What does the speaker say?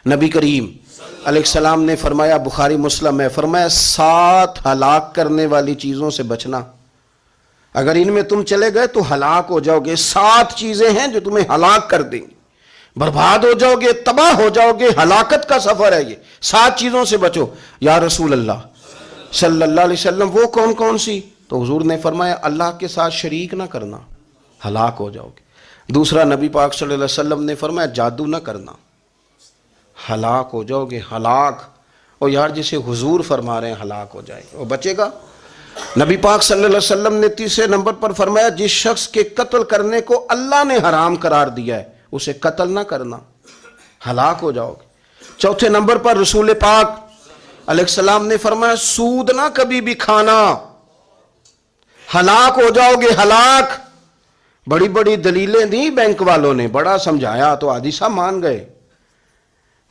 نبی کریم علیہ السلام نے فرمایا، بخاری مسلم ہے، فرمایا 7 ہلاک کرنے والی چیزوں سے بچنا، اگر ان میں تم چلے گئے تو ہلاک ہو جاؤ گے۔ 7 چیزیں ہیں جو تمہیں ہلاک کر دیں گی، برباد ہو جاؤ گے، تباہ ہو جاؤ گے، ہلاکت کا سفر ہے یہ، 7 چیزوں سے بچو۔ یا رسول اللہ صلی اللہ علیہ وسلم وہ کون کون سی؟ تو حضور نے فرمایا اللہ کے ساتھ شریک نہ کرنا، ہلاک ہو جاؤ گے۔ دوسرا نبی پاک صلی اللہ علیہ وسلم نے فرمایا جادو نہ کرنا، ہلاک ہو جاؤ گے، ہلاک۔ اور یار جسے حضور فرما رہے ہیں ہلاک ہو جائے وہ بچے گا؟ نبی پاک صلی اللہ علیہ وسلم نے تیسرے نمبر پر فرمایا جس شخص کے قتل کرنے کو اللہ نے حرام قرار دیا ہے اسے قتل نہ کرنا، ہلاک ہو جاؤ گے۔ چوتھے نمبر پر رسول پاک علیہ السلام نے فرمایا سود نہ کبھی بھی کھانا، ہلاک ہو جاؤ گے، ہلاک۔ بڑی بڑی دلیلیں دی بینک والوں نے، بڑا سمجھایا تو حدیثہ مان گئے۔